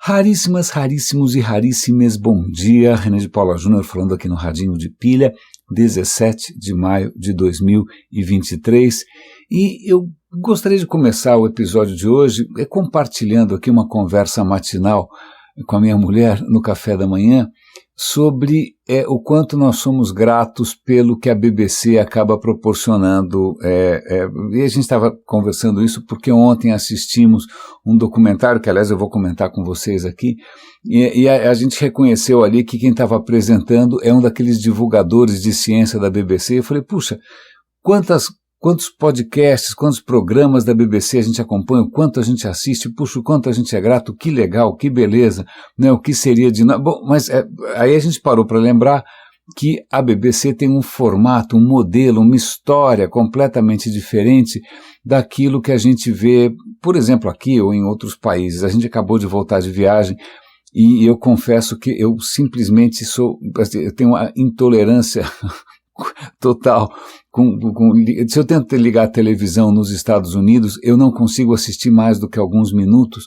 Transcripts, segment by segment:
Raríssimas, raríssimos e raríssimas, bom dia, René de Paula Júnior falando aqui no Radinho de Pilha, 17 de maio de 2023, e eu gostaria de começar o episódio de hoje compartilhando aqui uma conversa matinal com a minha mulher no café da manhã sobre o quanto nós somos gratos pelo que a BBC acaba proporcionando. E a gente estava conversando isso porque ontem assistimos um documentário, que aliás eu vou comentar com vocês aqui, e a gente reconheceu ali que quem estava apresentando é um daqueles divulgadores de ciência da BBC. Eu falei, puxa, quantos podcasts, quantos programas da BBC a gente acompanha, o quanto a gente assiste, puxa, o quanto a gente é grato, que legal, que beleza, né, o que seria de... Bom, mas aí a gente parou para lembrar que a BBC tem um formato, um modelo, uma história completamente diferente daquilo que a gente vê, por exemplo, aqui ou em outros países. A gente acabou de voltar de viagem e eu confesso que eu simplesmente eu tenho uma intolerância total. Se eu tento ligar a televisão nos Estados Unidos, eu não consigo assistir mais do que alguns minutos,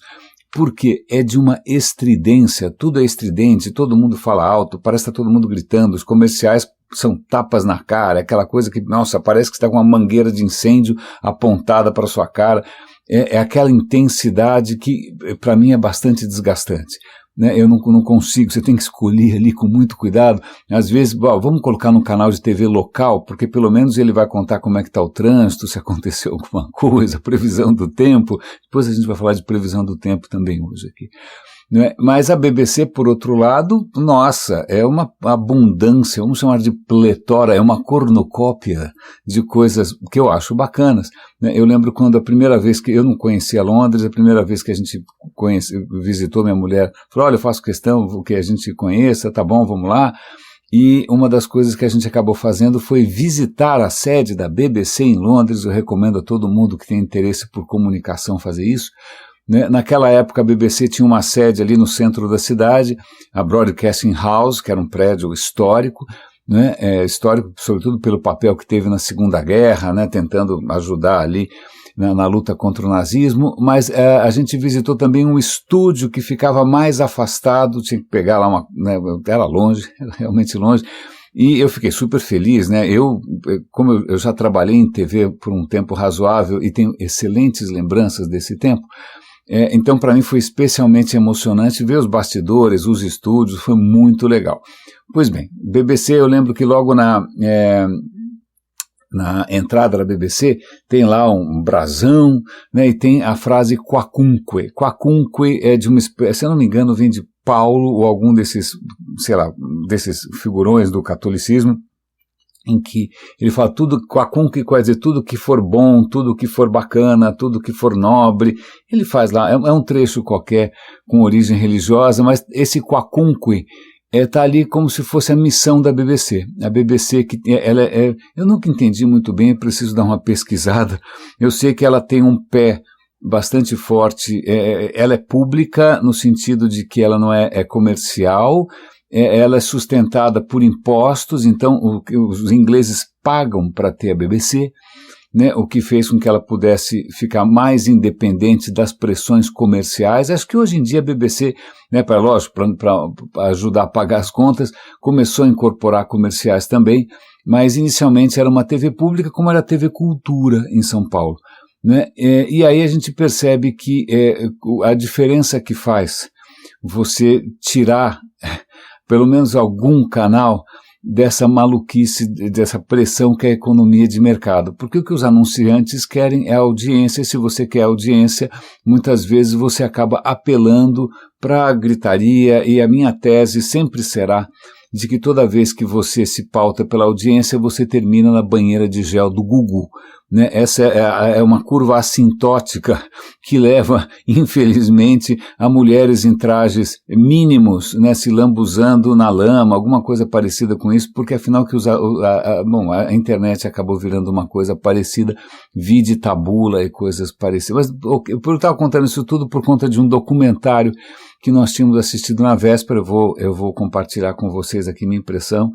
porque é de uma estridência, tudo é estridente, todo mundo fala alto, parece que está todo mundo gritando, os comerciais são tapas na cara, aquela coisa que, nossa, parece que está com uma mangueira de incêndio apontada para a sua cara, é aquela intensidade que para mim é bastante desgastante. Né, eu não consigo, você tem que escolher ali com muito cuidado. Às vezes, vamos colocar no canal de TV local, porque pelo menos ele vai contar como é que está o trânsito, se aconteceu alguma coisa, previsão do tempo. Depois a gente vai falar de previsão do tempo também hoje aqui. Né? Mas a BBC, por outro lado, nossa, é uma abundância, vamos chamar de pletora, é uma cornucópia de coisas que eu acho bacanas. Né? Eu lembro quando a primeira vez que eu não conhecia Londres, a primeira vez que a gente visitou, minha mulher falou, olha, eu faço questão que a gente conheça, tá bom, vamos lá. E uma das coisas que a gente acabou fazendo foi visitar a sede da BBC em Londres. Eu recomendo a todo mundo que tem interesse por comunicação fazer isso. Naquela época a BBC tinha uma sede ali no centro da cidade, a Broadcasting House, que era um prédio histórico, né, histórico sobretudo pelo papel que teve na Segunda Guerra, né, tentando ajudar ali na luta contra o nazismo, mas a gente visitou também um estúdio que ficava mais afastado, tinha que pegar lá era longe, era realmente longe, e eu fiquei super feliz, né, como eu já trabalhei em TV por um tempo razoável e tenho excelentes lembranças desse tempo, então para mim foi especialmente emocionante ver os bastidores, os estúdios, foi muito legal. Pois bem, BBC, eu lembro que logo na entrada da BBC tem lá um brasão, né, e tem a frase quacunque. Quacunque é de uma espécie, se eu não me engano, vem de Paulo ou algum desses, sei lá, desses figurões do catolicismo, em que ele fala quacunque quer dizer tudo que for bom, tudo que for bacana, tudo que for nobre. Ele faz lá, é um trecho qualquer com origem religiosa, mas esse quacunque está ali como se fosse a missão da BBC. A BBC, eu nunca entendi muito bem, preciso dar uma pesquisada. Eu sei que ela tem um pé bastante forte, ela é pública no sentido de que ela não é comercial, ela é sustentada por impostos, então os ingleses pagam para ter a BBC, né, o que fez com que ela pudesse ficar mais independente das pressões comerciais. Acho que hoje em dia a BBC, né, para ajudar a pagar as contas, começou a incorporar comerciais também, mas inicialmente era uma TV pública, como era a TV Cultura em São Paulo. Né, e aí a gente percebe que a diferença que faz você tirar pelo menos algum canal dessa maluquice, dessa pressão que é a economia de mercado. Porque o que os anunciantes querem é audiência, e se você quer audiência, muitas vezes você acaba apelando para a gritaria, e a minha tese sempre será de que toda vez que você se pauta pela audiência, você termina na banheira de gel do Gugu. Né? Essa é uma curva assintótica que leva, infelizmente, a mulheres em trajes mínimos, né, se lambuzando na lama, alguma coisa parecida com isso, porque afinal que a internet acabou virando uma coisa parecida, vide tabula e coisas parecidas. Mas eu estava contando isso tudo por conta de um documentário que nós tínhamos assistido na véspera. Eu vou compartilhar com vocês aqui minha impressão.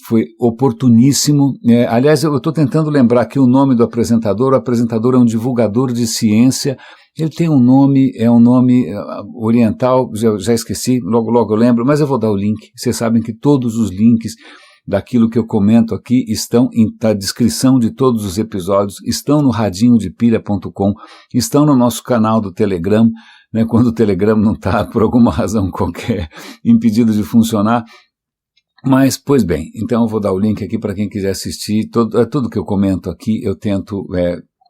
Foi oportuníssimo. Aliás, eu estou tentando lembrar aqui o nome do apresentador. O apresentador é um divulgador de ciência Ele tem um nome, é um nome oriental, já esqueci, logo eu lembro, mas eu vou dar o link. Vocês sabem que todos os links daquilo que eu comento aqui estão na descrição de todos os episódios, estão no radinhodepilha.com, estão no nosso canal do Telegram, né, quando o Telegram não está, por alguma razão qualquer, impedido de funcionar. Mas, pois bem, então eu vou dar o link aqui para quem quiser assistir. Tudo que eu comento aqui eu tento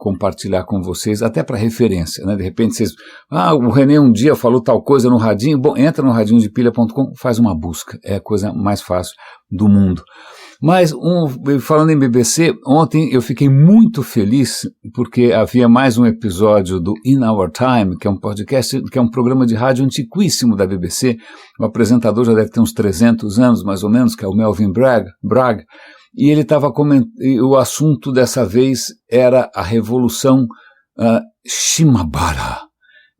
compartilhar com vocês, até para referência, né? De repente vocês, o René um dia falou tal coisa no radinho, bom, entra no radinhodepilha.com, faz uma busca, é a coisa mais fácil do mundo. Mas, falando em BBC, ontem eu fiquei muito feliz porque havia mais um episódio do In Our Time, que é um podcast, que é um programa de rádio antiquíssimo da BBC. O apresentador já deve ter uns 300 anos, mais ou menos, que é o Melvyn Bragg. E ele estava comentando, o assunto dessa vez era a Revolução Shimabara.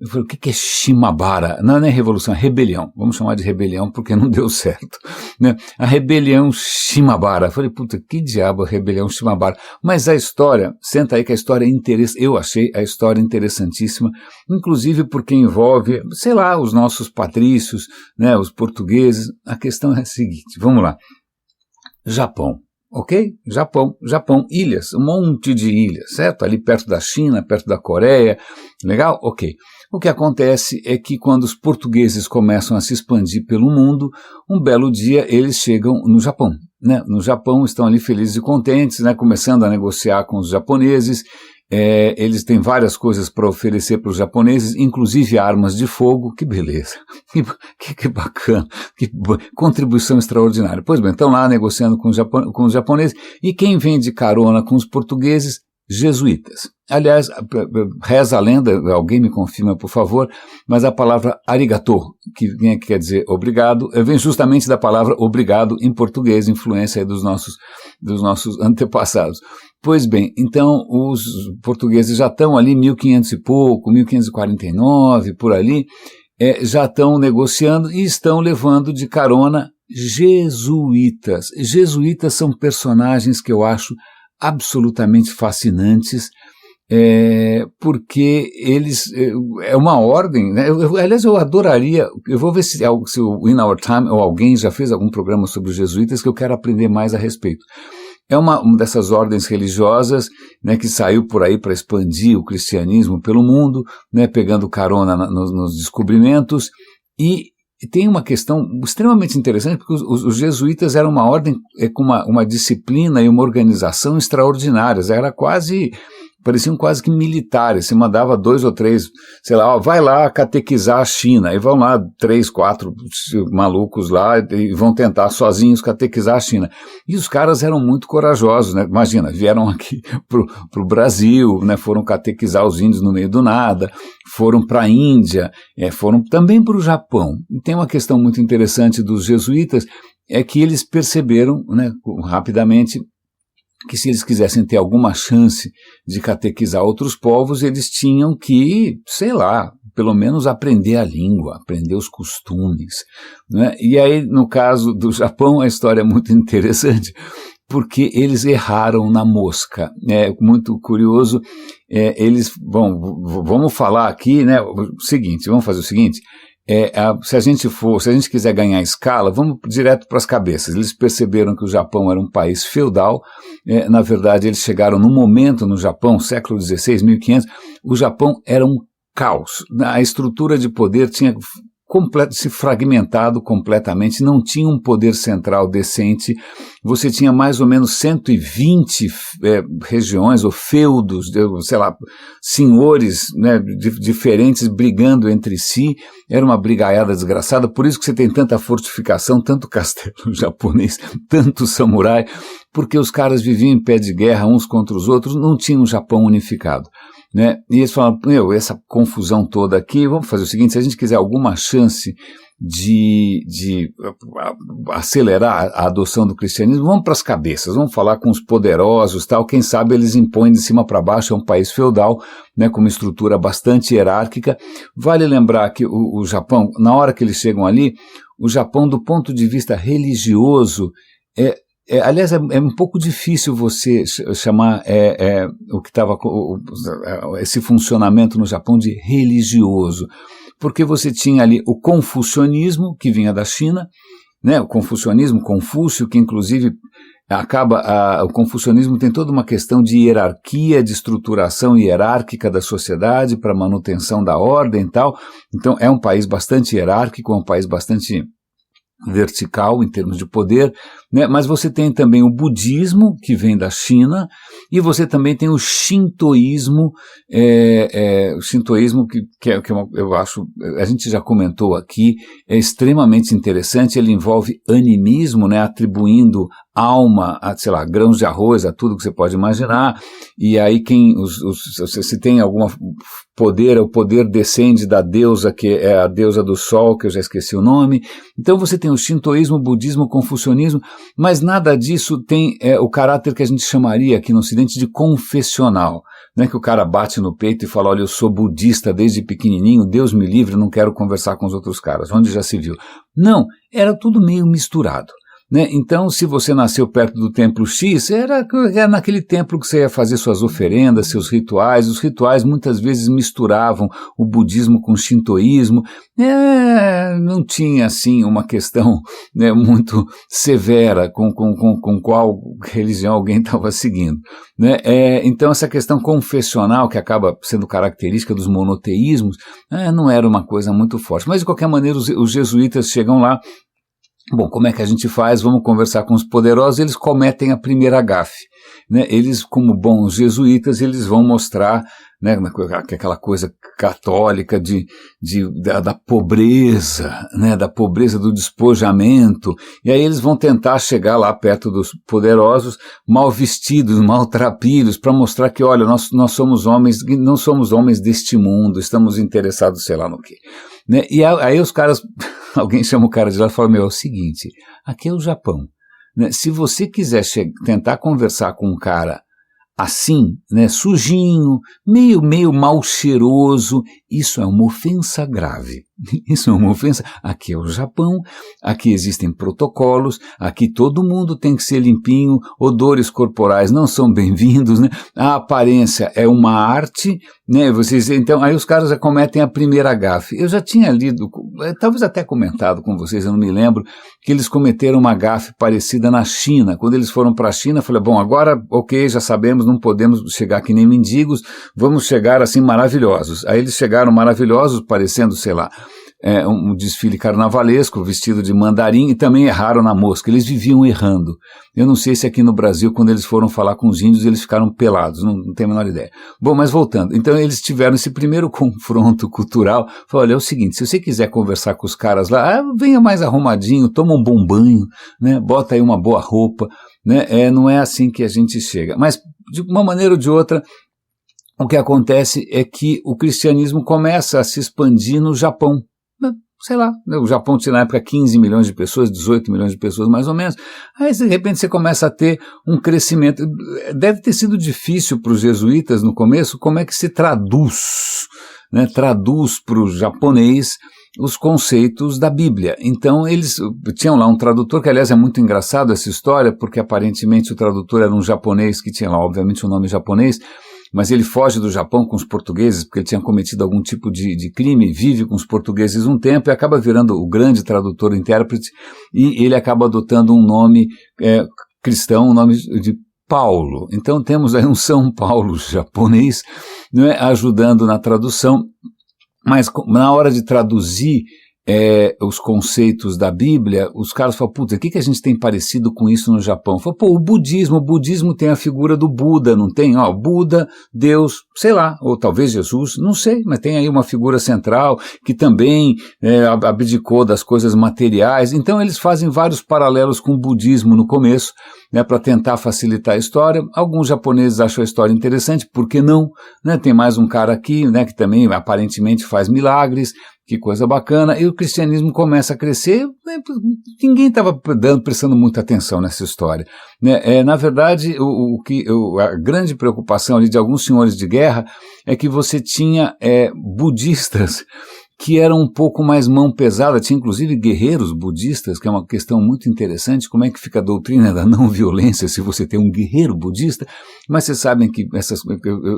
Eu falei, o que é Shimabara? Não é revolução, é rebelião. Vamos chamar de rebelião porque não deu certo. Né? A rebelião Shimabara. Eu falei, puta, que diabo a rebelião Shimabara? Mas a história, senta aí que a história é interessante. Eu achei a história interessantíssima, inclusive porque envolve, sei lá, os nossos patrícios, né, os portugueses. A questão é a seguinte, vamos lá. Japão. Ok? Japão, ilhas, um monte de ilhas, certo? Ali perto da China, perto da Coreia, legal? Ok. O que acontece é que quando os portugueses começam a se expandir pelo mundo, um belo dia eles chegam no Japão, né? No Japão estão ali felizes e contentes, né? Começando a negociar com os japoneses. Eles têm várias coisas para oferecer para os japoneses, inclusive armas de fogo. Que beleza, que bacana, que contribuição extraordinária. Pois bem, estão lá negociando com os japoneses, e quem vem de carona com os portugueses? Jesuítas. Aliás, reza a lenda, alguém me confirma por favor, mas a palavra arigato, que quer dizer obrigado, vem justamente da palavra obrigado em português, influência aí dos nossos antepassados. Pois bem, então os portugueses já estão ali 1500 e pouco, 1549, por ali, já estão negociando e estão levando de carona jesuítas. Jesuítas são personagens que eu acho absolutamente fascinantes, porque eles, é uma ordem, né? Aliás, eu adoraria, eu vou ver se o In Our Time ou alguém já fez algum programa sobre os jesuítas que eu quero aprender mais a respeito. É uma dessas ordens religiosas, né, que saiu por aí para expandir o cristianismo pelo mundo, né, pegando carona nos descobrimentos, e tem uma questão extremamente interessante, porque os jesuítas eram uma ordem com uma disciplina e uma organização extraordinárias, pareciam quase que militares. Se mandava 2 ou 3, sei lá, vai lá catequizar a China, e vão lá 3, 4 malucos lá e vão tentar sozinhos catequizar a China. E os caras eram muito corajosos, né? Imagina, vieram aqui pro Brasil, né? Foram catequizar os índios no meio do nada, foram para a Índia, foram também para o Japão. E tem uma questão muito interessante dos jesuítas, é que eles perceberam, né, rapidamente, que se eles quisessem ter alguma chance de catequizar outros povos, eles tinham que, sei lá, pelo menos aprender a língua, aprender os costumes, né? E aí, no caso do Japão, a história é muito interessante, porque eles erraram na mosca. É muito curioso, vamos falar aqui, né, vamos fazer o seguinte, se a gente quiser ganhar escala, vamos direto para as cabeças. Eles perceberam que o Japão era um país feudal, na verdade eles chegaram num momento no Japão, século XVI, 1500, o Japão era um caos, a estrutura de poder tinha se fragmentado completamente, não tinha um poder central decente, você tinha mais ou menos 120 regiões ou feudos, sei lá, senhores, né, diferentes brigando entre si, era uma brigaiada desgraçada, por isso que você tem tanta fortificação, tanto castelo japonês, tanto samurai, porque os caras viviam em pé de guerra uns contra os outros, não tinha um Japão unificado. Né? E eles falaram, essa confusão toda aqui, vamos fazer o seguinte, se a gente quiser alguma chance de acelerar a adoção do cristianismo, vamos para as cabeças, vamos falar com os poderosos, tal, quem sabe eles impõem de cima para baixo, é um país feudal, né, com uma estrutura bastante hierárquica. Vale lembrar que o Japão, na hora que eles chegam ali, o Japão do ponto de vista religioso aliás, é um pouco difícil você chamar o que estava esse funcionamento no Japão de religioso, porque você tinha ali o confucionismo, que vinha da China, né, o confucionismo, Confúcio, que inclusive o confucionismo tem toda uma questão de hierarquia, de estruturação hierárquica da sociedade para manutenção da ordem e tal. Então é um país bastante hierárquico, é um país bastante vertical em termos de poder, né? Mas você tem também o budismo, que vem da China, e você também tem o shintoísmo, o shintoísmo que eu acho, a gente já comentou aqui, é extremamente interessante. Ele envolve animismo, né? Atribuindo alma a, sei lá, grãos de arroz, a tudo que você pode imaginar, e aí se tem algum poder, o poder descende da deusa, que é a deusa do sol, que eu já esqueci o nome. Então você tem o shintoísmo, o budismo, o confucionismo, mas nada disso tem o caráter que a gente chamaria aqui no Ocidente de confessional. Não é que o cara bate no peito e fala, olha, eu sou budista desde pequenininho, Deus me livre, não quero conversar com os outros caras, onde já se viu. Não, era tudo meio misturado. Né? Então, se você nasceu perto do templo X, era naquele templo que você ia fazer suas oferendas, seus rituais. Os rituais muitas vezes misturavam o budismo com o shintoísmo. Não tinha, assim, uma questão, né, muito severa com qual religião alguém estava seguindo. Né? Então, essa questão confessional, que acaba sendo característica dos monoteísmos, não era uma coisa muito forte. Mas, de qualquer maneira, os jesuítas chegam lá. Bom, como é que a gente faz? Vamos conversar com os poderosos. Eles cometem a primeira gafe, né? Eles, como bons jesuítas, eles vão mostrar, né, aquela coisa católica da pobreza, né, da pobreza do despojamento, e aí eles vão tentar chegar lá perto dos poderosos, mal vestidos, maltrapilhos, para mostrar que, olha, nós somos homens, não somos homens deste mundo, estamos interessados sei lá no quê. Né? E aí os caras, alguém chama o cara de lá e fala, é o seguinte, aqui é o Japão, né? Se você quiser tentar conversar com um cara assim, né, sujinho, meio mal cheiroso, isso é uma ofensa grave. Isso é uma ofensa. Aqui é o Japão, aqui existem protocolos, aqui todo mundo tem que ser limpinho, odores corporais não são bem-vindos, né? A aparência é uma arte, né? Então, aí os caras já cometem a primeira gafe. Eu já tinha lido, talvez até comentado com vocês, eu não me lembro, que eles cometeram uma gafe parecida na China. Quando eles foram para a China, eu falei, bom, agora, ok, já sabemos, não podemos chegar que nem mendigos, vamos chegar assim maravilhosos. Aí eles chegaram maravilhosos, parecendo, sei lá, um desfile carnavalesco, vestido de mandarim, e também erraram na mosca. Eles viviam errando. Eu não sei se aqui no Brasil, quando eles foram falar com os índios, eles ficaram pelados, não tenho a menor ideia. Bom, mas voltando, então eles tiveram esse primeiro confronto cultural. Falaram, olha, é o seguinte, se você quiser conversar com os caras lá, venha mais arrumadinho, toma um bom banho, né, bota aí uma boa roupa, né, não é assim que a gente chega. Mas, de uma maneira ou de outra, o que acontece é que o cristianismo começa a se expandir no Japão. Sei lá, o Japão tinha na época 15 milhões de pessoas, 18 milhões de pessoas mais ou menos. Aí de repente você começa a ter um crescimento. Deve ter sido difícil para os jesuítas no começo, como é que se traduz, né, traduz para o japonês os conceitos da Bíblia. Então eles tinham lá um tradutor, que aliás é muito engraçado essa história, porque aparentemente o tradutor era um japonês que tinha lá obviamente um nome japonês, mas ele foge do Japão com os portugueses, porque ele tinha cometido algum tipo de crime, vive com os portugueses um tempo e acaba virando o grande tradutor, intérprete, e ele acaba adotando um nome cristão, um nome de Paulo. Então temos aí um São Paulo japonês, né, ajudando na tradução, mas na hora de traduzir os conceitos da Bíblia, os caras falam, puta, o que a gente tem parecido com isso no Japão? Falam, pô, o budismo tem a figura do Buda, não tem? Ó, Buda, Deus, sei lá, ou talvez Jesus, não sei, mas tem aí uma figura central que também abdicou das coisas materiais. Então eles fazem vários paralelos com o budismo no começo, né, para tentar facilitar a história. Alguns japoneses acham a história interessante, por que não? Né, tem mais um cara aqui, né, que também aparentemente faz milagres, que coisa bacana, e o cristianismo começa a crescer, né, ninguém estava prestando muita atenção nessa história. Né, na verdade, a grande preocupação ali de alguns senhores de guerra é que você tinha budistas que eram um pouco mais mão pesada, tinha inclusive guerreiros budistas, que é uma questão muito interessante, como é que fica a doutrina da não violência se você tem um guerreiro budista, mas vocês sabem que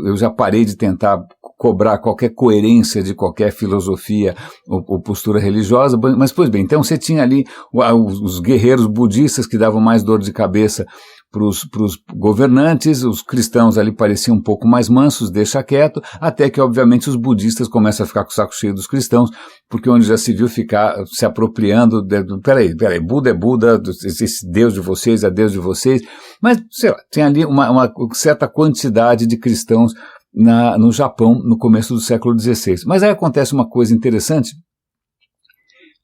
eu já parei de tentar cobrar qualquer coerência de qualquer filosofia ou postura religiosa, mas pois bem, então você tinha ali os guerreiros budistas que davam mais dor de cabeça para os governantes, os cristãos ali pareciam um pouco mais mansos, deixa quieto, até que obviamente os budistas começam a ficar com o saco cheio dos cristãos, porque onde já se viu ficar se apropriando, peraí, Buda é Buda, esse Deus de vocês é Deus de vocês, mas sei lá, tem ali uma certa quantidade de cristãos no Japão no começo do século XVI. Mas aí acontece uma coisa interessante,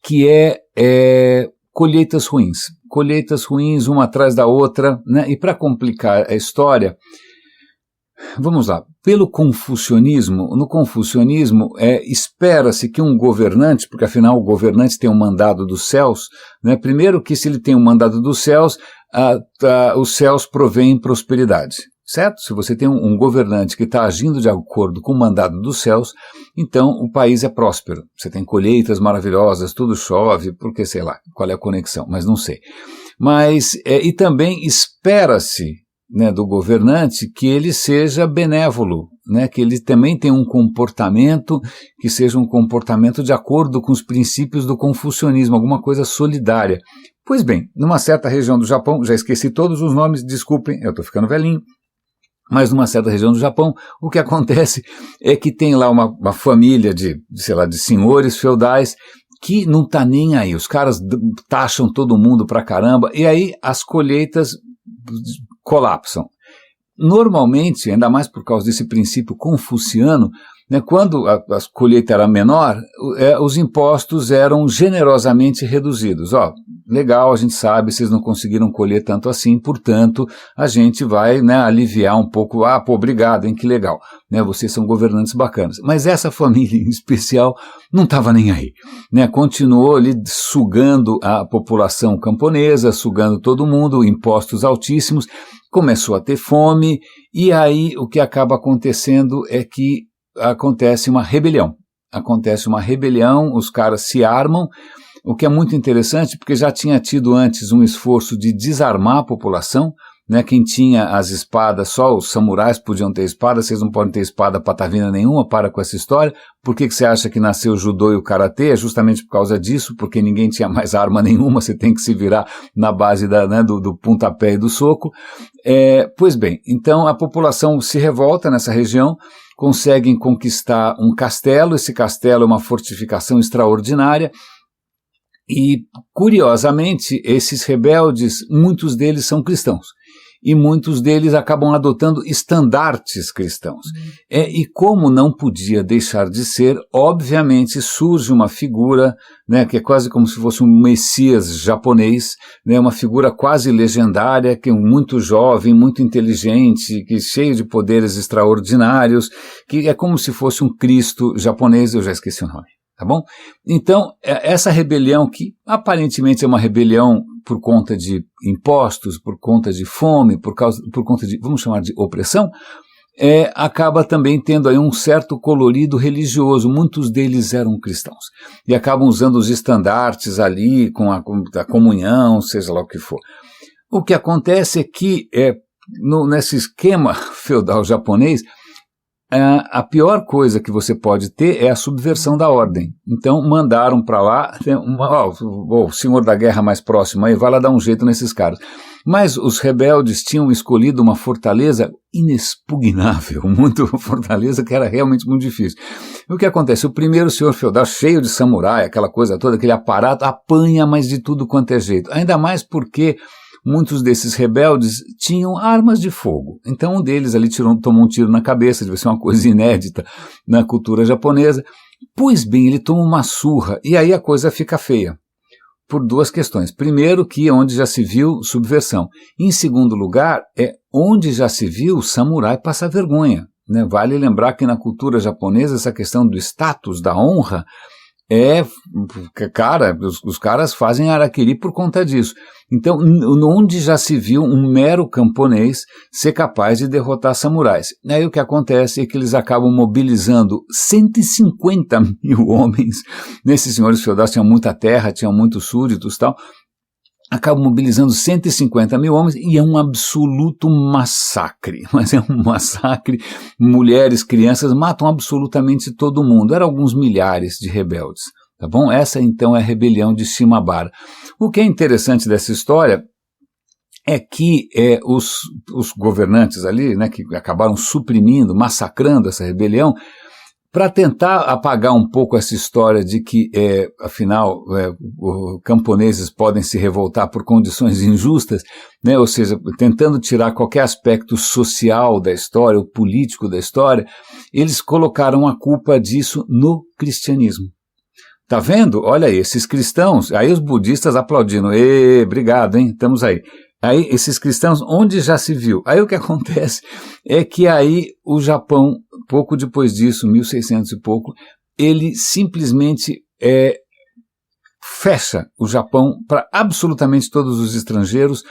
que é colheitas ruins, uma atrás da outra, né? E para complicar a história, vamos lá, no confucionismo espera-se que um governante, porque afinal o governante tem um mandado dos céus, né? Primeiro que se ele tem um mandado dos céus, os céus provêm prosperidade. Certo? Se você tem um governante que está agindo de acordo com o mandado dos céus, então o país é próspero. Você tem colheitas maravilhosas, tudo chove, porque sei lá, qual é a conexão, mas não sei. Mas, e também espera-se, né, do governante que ele seja benévolo, né, que ele também tenha um comportamento que seja um comportamento de acordo com os princípios do confucionismo, alguma coisa solidária. Pois bem, numa certa região do Japão, já esqueci todos os nomes, desculpem, eu estou ficando velhinho, mas numa certa região do Japão, o que acontece é que tem lá uma família de senhores feudais que não tá nem aí, os caras taxam todo mundo pra caramba, e aí as colheitas colapsam. Normalmente, ainda mais por causa desse princípio confuciano, né, quando a colheita era menor, os impostos eram generosamente reduzidos. Legal, a gente sabe, vocês não conseguiram colher tanto assim, portanto, a gente vai, né, aliviar um pouco. Obrigado, hein, que legal, né, vocês são governantes bacanas. Mas essa família em especial não estava nem aí, né, continuou ali sugando a população camponesa, sugando todo mundo, impostos altíssimos, começou a ter fome, e aí o que acaba acontecendo é que acontece uma rebelião, os caras se armam, o que é muito interessante, porque já tinha tido antes um esforço de desarmar a população, né? Quem tinha as espadas, só os samurais podiam ter espada, vocês não podem ter espada patavina nenhuma, para com essa história. Por que você acha que nasceu o judô e o karatê? É justamente por causa disso, porque ninguém tinha mais arma nenhuma, você tem que se virar na base do pontapé e do soco. Pois bem, então a população se revolta nessa região, conseguem conquistar um castelo, esse castelo é uma fortificação extraordinária, e, curiosamente, esses rebeldes, muitos deles são cristãos, e muitos deles acabam adotando estandartes cristãos. E como não podia deixar de ser, obviamente surge uma figura, né, que é quase como se fosse um messias japonês, né, uma figura quase legendária, que é muito jovem, muito inteligente, que cheio de poderes extraordinários, que é como se fosse um Cristo japonês, eu já esqueci o nome. Tá bom? Então, essa rebelião, que aparentemente é uma rebelião por conta de impostos, por conta de fome, por conta de, vamos chamar de opressão, acaba também tendo aí um certo colorido religioso. Muitos deles eram cristãos e acabam usando os estandartes ali com a comunhão, seja lá o que for. O que acontece é que nesse esquema feudal japonês, a pior coisa que você pode ter é a subversão da ordem. Então mandaram para lá, o senhor da guerra mais próximo aí, vai lá dar um jeito nesses caras. Mas os rebeldes tinham escolhido uma fortaleza inexpugnável, fortaleza que era realmente muito difícil. E o que acontece? O primeiro senhor feudal, cheio de samurai, aquela coisa toda, aquele aparato, apanha, mas de tudo quanto é jeito. Ainda mais porque muitos desses rebeldes tinham armas de fogo. Então um deles ali tomou um tiro na cabeça, deve ser uma coisa inédita na cultura japonesa. Pois bem, ele toma uma surra, e aí a coisa fica feia. Por duas questões. Primeiro, que onde já se viu subversão. Em segundo lugar, onde já se viu o samurai passar vergonha, né? Vale lembrar que na cultura japonesa essa questão do status, da honra, Cara, os caras fazem harakiri por conta disso. Então, onde já se viu um mero camponês ser capaz de derrotar samurais? Aí o que acontece é que eles acabam mobilizando 150 mil homens. Esses senhores feudais tinham muita terra, tinham muitos súditos e tal. Acabam mobilizando 150 mil homens e é um absoluto massacre. Mas é um massacre. Mulheres, crianças matam absolutamente todo mundo. Eram alguns milhares de rebeldes. Tá bom? Essa então é a rebelião de Shimabara. O que é interessante dessa história é que os governantes ali, né, que acabaram suprimindo, massacrando essa rebelião, para tentar apagar um pouco essa história de que, afinal, os camponeses podem se revoltar por condições injustas, né, ou seja, tentando tirar qualquer aspecto social da história, ou político da história, eles colocaram a culpa disso no cristianismo. Tá vendo? Olha aí, esses cristãos, aí os budistas aplaudindo, obrigado, hein, estamos aí. Aí, esses cristãos, onde já se viu? Aí o que acontece é que aí o Japão, pouco depois disso, 1600 e pouco, ele simplesmente fecha o Japão para absolutamente todos os estrangeiros,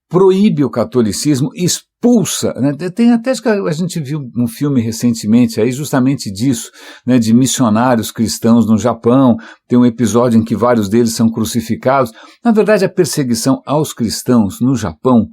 proíbe o catolicismo, expulsa, né? Tem até que a gente viu um filme recentemente aí justamente disso, né, de missionários cristãos no Japão, tem um episódio em que vários deles são crucificados. Na verdade, a perseguição aos cristãos no Japão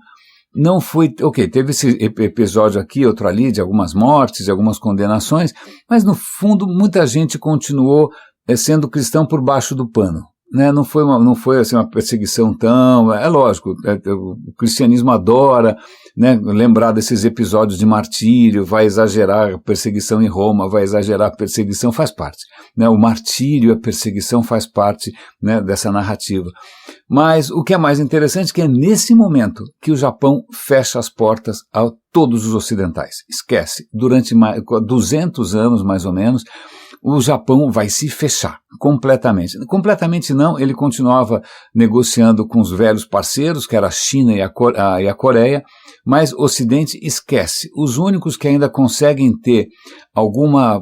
não foi, teve esse episódio aqui, outro ali, de algumas mortes, de algumas condenações, mas no fundo muita gente continuou sendo cristão por baixo do pano. Né, não foi assim, uma perseguição tão... É lógico, o cristianismo adora, né, lembrar desses episódios de martírio, vai exagerar a perseguição em Roma, vai exagerar a perseguição, faz parte. Né, o martírio, a perseguição faz parte, né, dessa narrativa. Mas o que é mais interessante é que é nesse momento que o Japão fecha as portas a todos os ocidentais. Esquece, durante 200 anos mais ou menos, o Japão vai se fechar completamente. Completamente não, ele continuava negociando com os velhos parceiros, que era a China e a Coreia, mas o Ocidente esquece. Os únicos que ainda conseguem ter alguma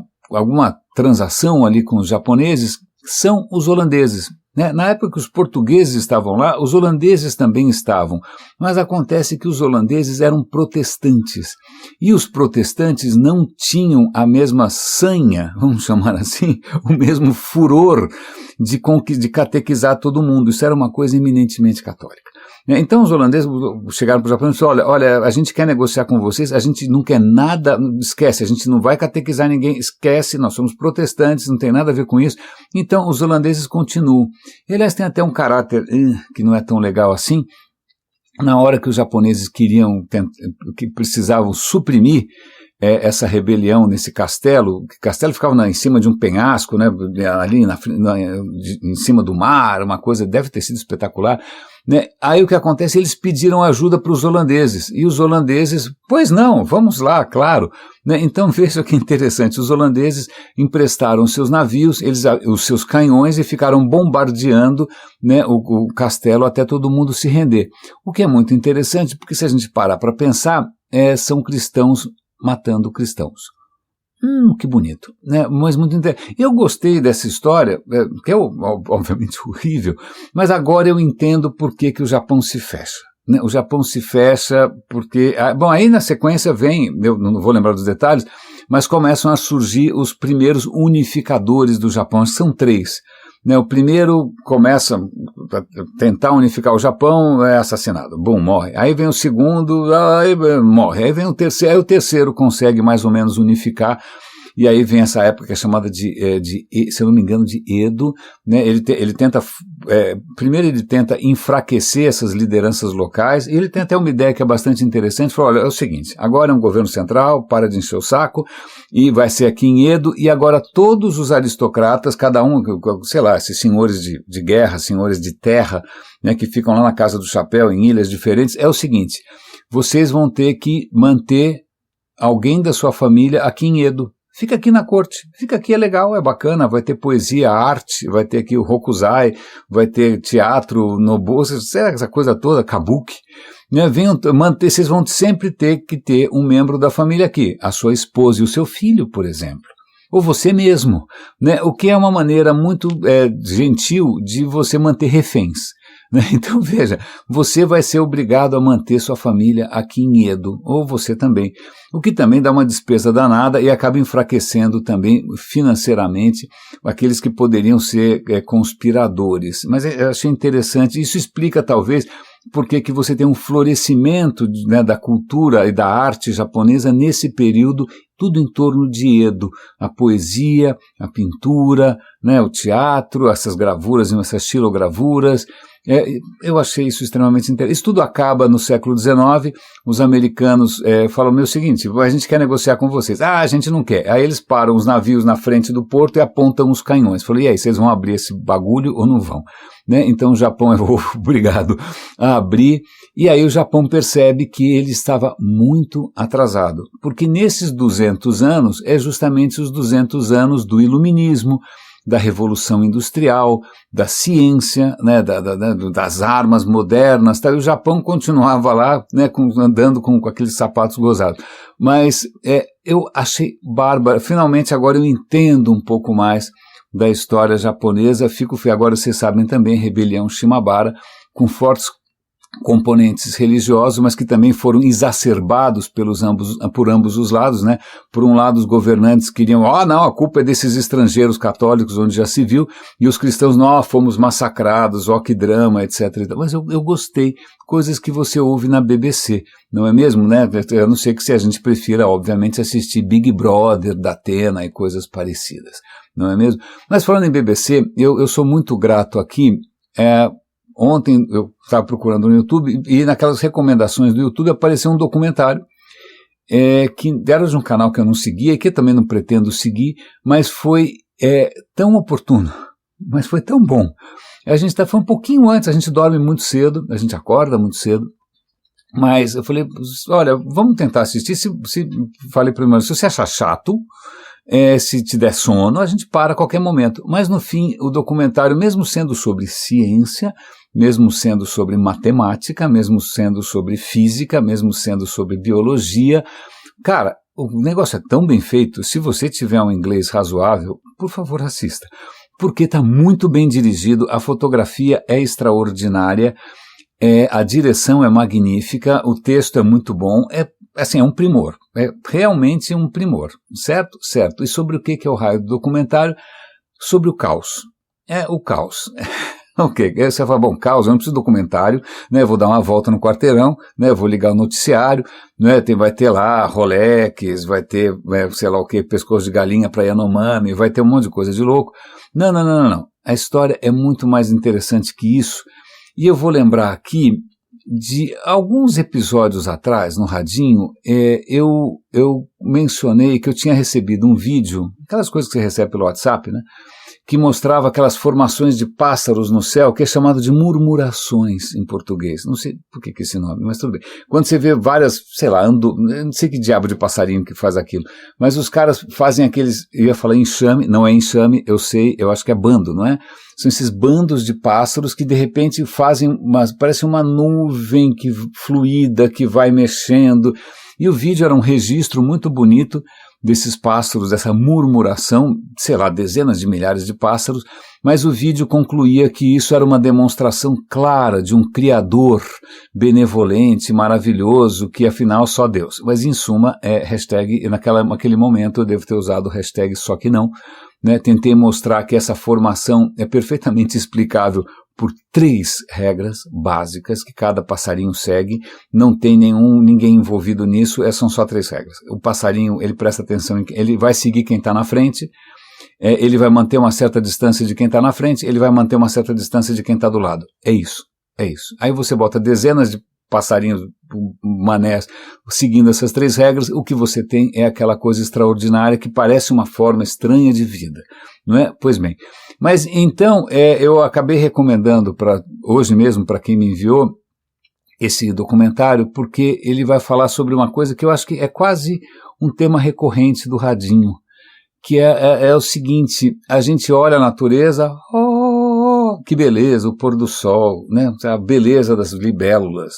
transação ali com os japoneses são os holandeses. Né? Na época que os portugueses estavam lá, os holandeses também estavam, mas acontece que os holandeses eram protestantes, e os protestantes não tinham a mesma sanha, vamos chamar assim, o mesmo furor de catequizar todo mundo. Isso era uma coisa eminentemente católica. Então os holandeses chegaram para o Japão e disseram, olha, a gente quer negociar com vocês, a gente não quer nada, esquece, a gente não vai catequizar ninguém, esquece, nós somos protestantes, não tem nada a ver com isso. Então os holandeses continuam. E, aliás, tem até um caráter que não é tão legal assim. Na hora que os japoneses que precisavam suprimir essa rebelião nesse castelo, o castelo ficava em cima de um penhasco, né, ali em cima do mar, uma coisa, deve ter sido espetacular, né? Aí o que acontece, eles pediram ajuda para os holandeses, e os holandeses, pois não, vamos lá, claro, né? Então veja que interessante, os holandeses emprestaram seus navios, os seus canhões, e ficaram bombardeando, né, o castelo até todo mundo se render, o que é muito interessante, porque se a gente parar para pensar, são cristãos matando cristãos. Que bonito, né? Mas muito interessante. Eu gostei dessa história, que é obviamente horrível, mas agora eu entendo por que o Japão se fecha. Né? O Japão se fecha porque... Bom, aí na sequência vem, eu não vou lembrar dos detalhes, mas começam a surgir os primeiros unificadores do Japão, são 3. Né, o primeiro começa a tentar unificar o Japão, é assassinado, morre. Aí vem o segundo, aí morre. Aí vem o terceiro, aí o terceiro consegue mais ou menos unificar. E aí vem essa época que é chamada se eu não me engano, de Edo, né? Ele tenta, primeiro ele tenta enfraquecer essas lideranças locais, e ele tem até uma ideia que é bastante interessante, fala, olha, é o seguinte, agora é um governo central, para de encher o saco, e vai ser aqui em Edo, e agora todos os aristocratas, cada um, sei lá, esses senhores de guerra, senhores de terra, né, que ficam lá na Casa do Chapéu, em ilhas diferentes, é o seguinte, vocês vão ter que manter alguém da sua família aqui em Edo. Fica aqui na corte, fica aqui, é legal, é bacana, vai ter poesia, arte, vai ter aqui o Hokusai, vai ter teatro, nobu, essa coisa toda, kabuki, né? Vocês vão sempre ter que ter um membro da família aqui, a sua esposa e o seu filho, por exemplo. ou você mesmo, né? O que é uma maneira muito gentil de você manter reféns. Né? Então veja, você vai ser obrigado a manter sua família aqui em Edo, ou você também, o que também dá uma despesa danada e acaba enfraquecendo também financeiramente aqueles que poderiam ser conspiradores. Mas eu achei interessante, isso explica talvez por que você tem um florescimento, né, da cultura e da arte japonesa nesse período, tudo em torno de Edo, a poesia, a pintura, né, o teatro, essas gravuras, essas xilogravuras. Eu achei isso extremamente interessante. Isso tudo acaba no século XIX, os americanos falam o seguinte, a gente quer negociar com vocês. A gente não quer. Aí eles param os navios na frente do porto e apontam os canhões. Falei, e aí, vocês vão abrir esse bagulho ou não vão? Né? Então o Japão é obrigado a abrir, e aí o Japão percebe que ele estava muito atrasado, porque nesses 200 anos é justamente os 200 anos do iluminismo, da revolução industrial, da ciência, né, das armas modernas, tá? E o Japão continuava lá, né, andando com aqueles sapatos gozados. Mas eu achei bárbaro. Finalmente agora eu entendo um pouco mais da história japonesa. Agora vocês sabem também, rebelião Shimabara, com fortes componentes religiosos, mas que também foram exacerbados por ambos os lados, né? Por um lado, os governantes queriam, não, a culpa é desses estrangeiros católicos, onde já se viu, e os cristãos, fomos massacrados, que drama, etc. Mas eu gostei, coisas que você ouve na BBC, não é mesmo, né? Eu não sei que se a gente prefira, obviamente, assistir Big Brother, da Atena e coisas parecidas, não é mesmo? Mas falando em BBC, eu sou muito grato aqui, ontem eu estava procurando no YouTube e naquelas recomendações do YouTube apareceu um documentário que era de um canal que eu não seguia e que eu também não pretendo seguir, mas foi tão oportuno, mas foi tão bom. A gente foi um pouquinho antes, a gente dorme muito cedo, a gente acorda muito cedo, mas eu falei, olha, vamos tentar assistir, falei primeiro, se você achar chato, se te der sono, a gente para a qualquer momento. Mas no fim, o documentário, mesmo sendo sobre ciência, mesmo sendo sobre matemática, mesmo sendo sobre física, mesmo sendo sobre biologia, cara, o negócio é tão bem feito, se você tiver um inglês razoável, por favor assista, porque está muito bem dirigido, a fotografia é extraordinária, a direção é magnífica, o texto é muito bom, é um primor, é realmente um primor, certo? Certo. E sobre o que é o raio do documentário? Sobre o caos. O caos. Ok, aí você fala, bom, caos, eu não preciso de documentário, né, vou dar uma volta no quarteirão, né, vou ligar o noticiário, né, vai ter lá Rolex, vai ter, sei lá o que, pescoço de galinha para Yanomami, vai ter um monte de coisa de louco. Não. A história é muito mais interessante que isso, e eu vou lembrar aqui de alguns episódios atrás, no Radinho, eu mencionei que eu tinha recebido um vídeo, aquelas coisas que você recebe pelo WhatsApp, né, que mostrava aquelas formações de pássaros no céu, que é chamado de murmurações em português. Não sei por que esse nome, mas tudo bem. Quando você vê várias, sei lá, não sei que diabo de passarinho que faz aquilo, mas os caras fazem aqueles, eu ia falar enxame, não é enxame, eu sei, eu acho que é bando, não é? São esses bandos de pássaros que de repente fazem, parece uma nuvem fluida que vai mexendo, e o vídeo era um registro muito bonito desses pássaros, dessa murmuração, sei lá, dezenas de milhares de pássaros, mas o vídeo concluía que isso era uma demonstração clara de um criador benevolente, maravilhoso, que afinal só Deus. Mas em suma, hashtag, naquele momento eu devo ter usado o hashtag só que não, né? Tentei mostrar que essa formação é perfeitamente explicável por 3 regras básicas que cada passarinho segue, não tem ninguém envolvido nisso, são só 3 regras. O passarinho, ele presta atenção, ele vai seguir quem está na frente, ele vai manter uma certa distância de quem está na frente, ele vai manter uma certa distância de quem está do lado. É isso. Aí você bota dezenas de passarinhos, manés, seguindo essas 3 regras, o que você tem é aquela coisa extraordinária que parece uma forma estranha de vida, não é? Pois bem, mas então eu acabei recomendando hoje mesmo para quem me enviou esse documentário, porque ele vai falar sobre uma coisa que eu acho que é quase um tema recorrente do Radinho, que é o seguinte, a gente olha a natureza, que beleza, o pôr do sol, né? A beleza das libélulas.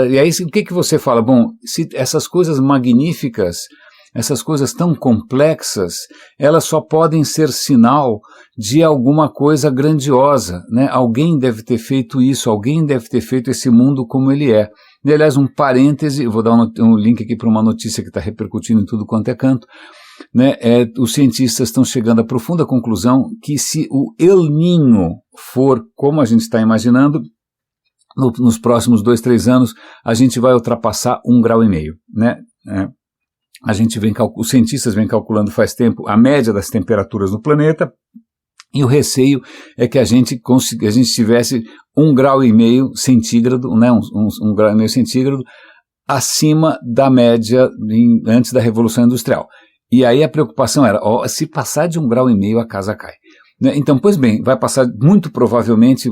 E aí, o que você fala? Bom, se essas coisas magníficas essas coisas tão complexas, elas só podem ser sinal de alguma coisa grandiosa, né? Alguém deve ter feito isso, alguém deve ter feito esse mundo como ele é. E, aliás, um parêntese, eu vou dar um link aqui para uma notícia que está repercutindo em tudo quanto é canto, né? Os cientistas estão chegando à profunda conclusão que se o El Niño for como a gente está imaginando, nos próximos 2, 3 anos, a gente vai ultrapassar 1,5 graus, né? Os cientistas vêm calculando faz tempo a média das temperaturas no planeta, e o receio é que a gente tivesse 1,5 graus centígrado, né? 1,5 graus centígrado, acima da média antes da Revolução Industrial. E aí a preocupação era, se passar de 1,5 graus, a casa cai. Então, pois bem, vai passar muito provavelmente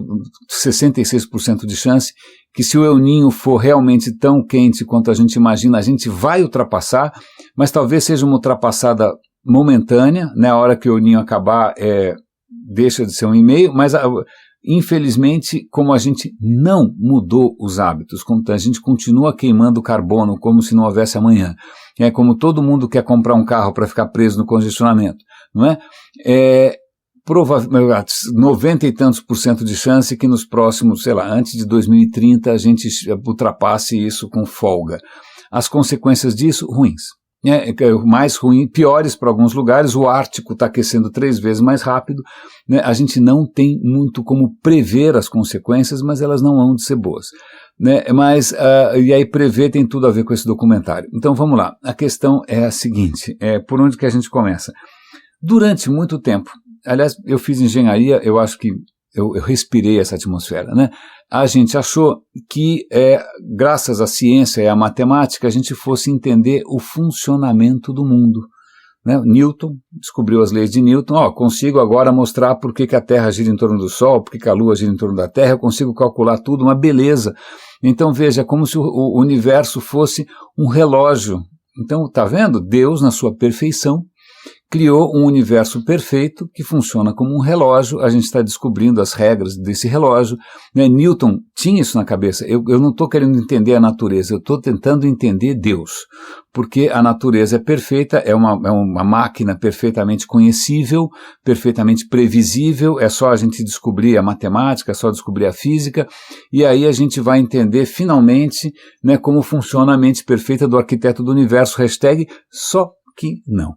66% de chance que se o El Niño for realmente tão quente quanto a gente imagina, a gente vai ultrapassar, mas talvez seja uma ultrapassada momentânea, né? A hora que o El Niño acabar, deixa de ser 1,5, mas infelizmente, como a gente não mudou os hábitos, como a gente continua queimando carbono como se não houvesse amanhã, como todo mundo quer comprar um carro para ficar preso no congestionamento, não é? 90 e tantos % de chance que nos próximos, antes de 2030 a gente ultrapasse isso com folga. As consequências disso, ruins. Mais ruim, piores para alguns lugares, o Ártico está aquecendo 3 vezes mais rápido, né? A gente não tem muito como prever as consequências, mas elas não hão de ser boas, né? E aí prever tem tudo a ver com esse documentário. Então vamos lá, a questão é a seguinte, por onde que a gente começa? Durante muito tempo, aliás, eu fiz engenharia, eu acho que eu respirei essa atmosfera, né? A gente achou que, graças à ciência e à matemática, a gente fosse entender o funcionamento do mundo, né? Newton descobriu as leis de Newton, consigo agora mostrar por que a Terra gira em torno do Sol, por que a Lua gira em torno da Terra, eu consigo calcular tudo, uma beleza. Então veja, como se o universo fosse um relógio. Então, tá vendo? Deus, na sua perfeição, criou um universo perfeito que funciona como um relógio, a gente está descobrindo as regras desse relógio, né? Newton tinha isso na cabeça, eu não estou querendo entender a natureza, eu estou tentando entender Deus, porque a natureza é perfeita, é uma máquina perfeitamente conhecível, perfeitamente previsível, é só a gente descobrir a matemática, é só descobrir a física, e aí a gente vai entender finalmente, né, como funciona a mente perfeita do arquiteto do universo, só que não.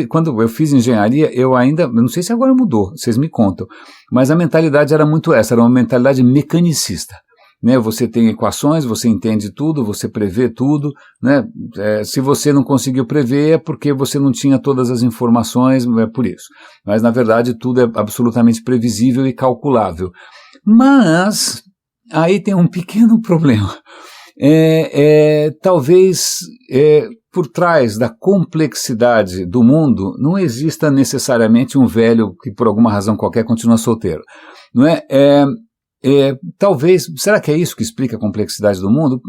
Quando eu fiz engenharia, eu não sei se agora mudou, vocês me contam, mas a mentalidade era muito essa, era uma mentalidade mecanicista, né? Você tem equações, você entende tudo, você prevê tudo, né? Se você não conseguiu prever é porque você não tinha todas as informações, é por isso. Mas na verdade tudo é absolutamente previsível e calculável. Mas aí tem um pequeno problema. Talvez por trás da complexidade do mundo não exista necessariamente um velho que por alguma razão qualquer continua solteiro, não é? Talvez, será que é isso que explica a complexidade do mundo?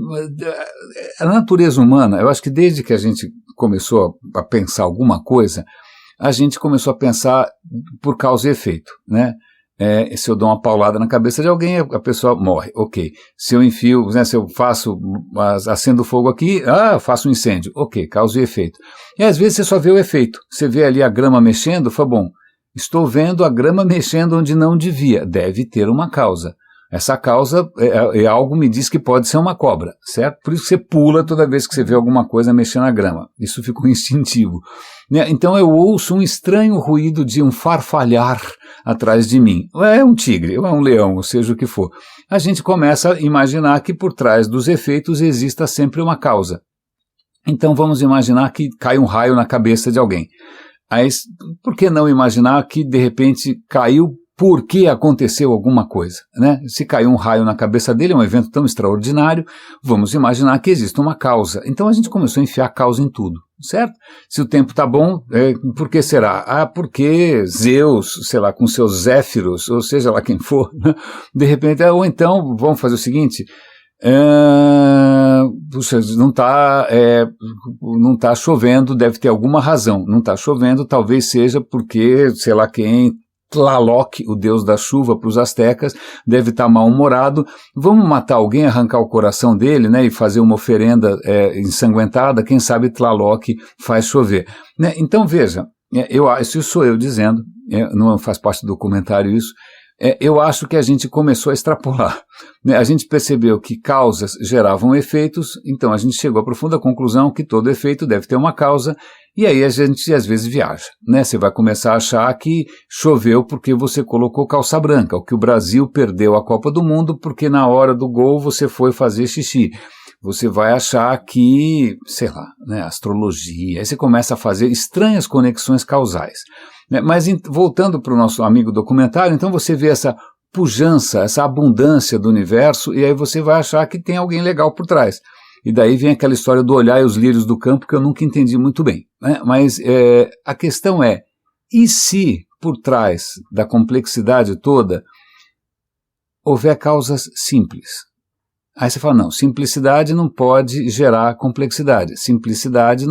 A natureza humana, eu acho que desde que a gente começou a pensar alguma coisa, a gente começou a pensar por causa e efeito, né? Se eu dou uma paulada na cabeça de alguém, a pessoa morre, ok. Se eu enfio, né, se eu acendo fogo aqui, eu faço um incêndio, ok, causa e efeito. E às vezes você só vê o efeito, você vê ali a grama mexendo, fala, bom, estou vendo a grama mexendo onde não devia, deve ter uma causa. Essa causa algo me diz que pode ser uma cobra, certo? Por isso que você pula toda vez que você vê alguma coisa mexendo na grama. Isso ficou instintivo, né? Então eu ouço um estranho ruído de um farfalhar atrás de mim. É um tigre, ou é um leão, ou seja o que for. A gente começa a imaginar que por trás dos efeitos exista sempre uma causa. Então vamos imaginar que cai um raio na cabeça de alguém. Aí, por que não imaginar que de repente caiu porque aconteceu alguma coisa, né? Se caiu um raio na cabeça dele, é um evento tão extraordinário, vamos imaginar que existe uma causa. Então a gente começou a enfiar causa em tudo, certo? Se o tempo está bom, por que será? Porque Zeus, sei lá, com seus Zéfiros, ou seja lá quem for, né? De repente, ou então, vamos fazer o seguinte, puxa, não está chovendo, deve ter alguma razão, não está chovendo, talvez seja porque, sei lá quem Tlaloc, o deus da chuva para os astecas, deve estar mal-humorado, vamos matar alguém, arrancar o coração dele, né, e fazer uma oferenda ensanguentada, quem sabe Tlaloc faz chover. Né? Então veja, isso sou eu dizendo, não faz parte do documentário isso, eu acho que a gente começou a extrapolar. Né? A gente percebeu que causas geravam efeitos, então a gente chegou à profunda conclusão que todo efeito deve ter uma causa, e aí a gente às vezes viaja. Né? Você vai começar a achar que choveu porque você colocou calça branca, ou que o Brasil perdeu a Copa do Mundo porque na hora do gol você foi fazer xixi. Você vai achar que, sei lá, né, astrologia, aí você começa a fazer estranhas conexões causais. Né? Mas voltando para o nosso amigo documentário, então você vê essa pujança, essa abundância do universo, e aí você vai achar que tem alguém legal por trás. E daí vem aquela história do olhar e os lírios do campo que eu nunca entendi muito bem. Né? Mas a questão é, e se por trás da complexidade toda houver causas simples? Aí você fala, não, simplicidade não pode gerar complexidade. Simplicidade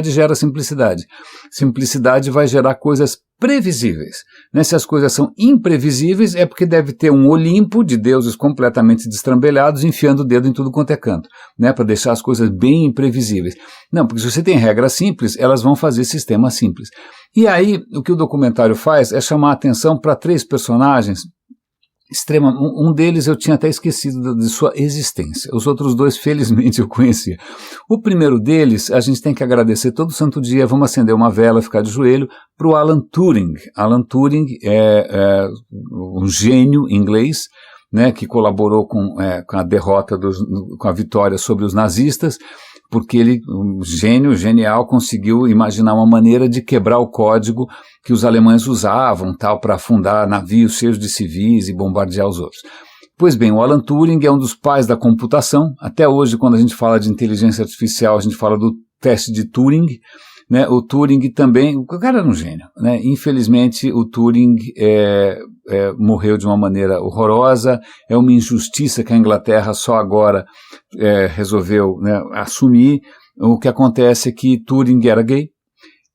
gera simplicidade. Simplicidade vai gerar coisas previsíveis. Né? Se as coisas são imprevisíveis, é porque deve ter um Olimpo de deuses completamente destrambelhados enfiando o dedo em tudo quanto é canto, né? Para deixar as coisas bem imprevisíveis. Não, porque se você tem regras simples, elas vão fazer sistemas simples. E aí, o que o documentário faz é chamar a atenção para 3 personagens um deles eu tinha até esquecido de sua existência. Os outros 2, felizmente, eu conhecia. O primeiro deles, a gente tem que agradecer todo santo dia, vamos acender uma vela, ficar de joelho, para o Alan Turing. Alan Turing é um gênio inglês, né, que colaborou com a derrota, com a vitória sobre os nazistas, porque ele, um gênio, genial, conseguiu imaginar uma maneira de quebrar o código que os alemães usavam para afundar navios cheios de civis e bombardear os outros. Pois bem, o Alan Turing é um dos pais da computação. Até hoje, quando a gente fala de inteligência artificial, a gente fala do teste de Turing. Né? O Turing também, o cara era um gênio. Né? Infelizmente, o Turing morreu de uma maneira horrorosa. É uma injustiça que a Inglaterra só agora resolveu, né, assumir. O que acontece é que Turing era gay.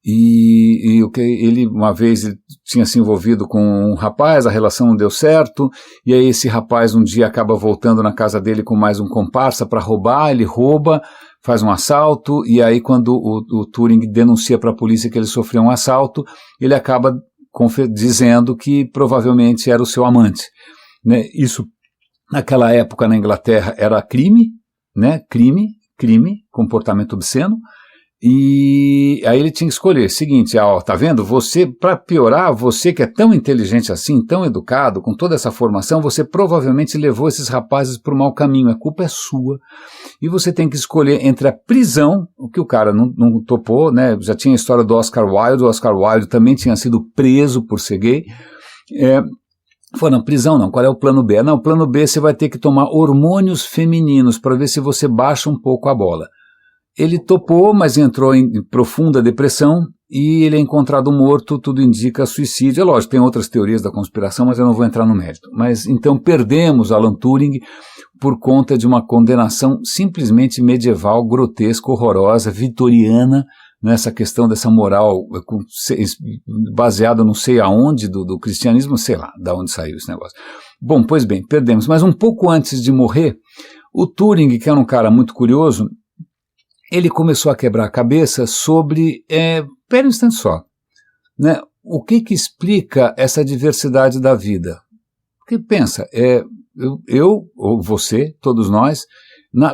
E ele uma vez ele tinha se envolvido com um rapaz, a relação não deu certo, e aí esse rapaz um dia acaba voltando na casa dele com mais um comparsa para roubar, ele rouba, faz um assalto, e aí quando o Turing denuncia para a polícia que ele sofreu um assalto, ele acaba dizendo que provavelmente era o seu amante. Né? Isso naquela época na Inglaterra era crime, né? crime, comportamento obsceno. E aí ele tinha que escolher, seguinte, tá vendo, você, para piorar, você que é tão inteligente assim, tão educado, com toda essa formação, você provavelmente levou esses rapazes para o mau caminho, a culpa é sua, e você tem que escolher entre a prisão, o que o cara não topou, né, já tinha a história do Oscar Wilde, o Oscar Wilde também tinha sido preso por ser gay, falou, não, prisão não, qual é o plano B? Não, o plano B você vai ter que tomar hormônios femininos para ver se você baixa um pouco a bola. Ele topou, mas entrou em profunda depressão e ele é encontrado morto, tudo indica suicídio. É lógico, tem outras teorias da conspiração, mas eu não vou entrar no mérito. Mas então perdemos Alan Turing por conta de uma condenação simplesmente medieval, grotesca, horrorosa, vitoriana, nessa questão dessa moral baseada não sei aonde do cristianismo, sei lá, da onde saiu esse negócio. Bom, pois bem, perdemos. Mas um pouco antes de morrer, o Turing, que era um cara muito curioso, ele começou a quebrar a cabeça sobre, pera um instante só, né? O que explica essa diversidade da vida? Porque pensa, eu ou você, todos nós,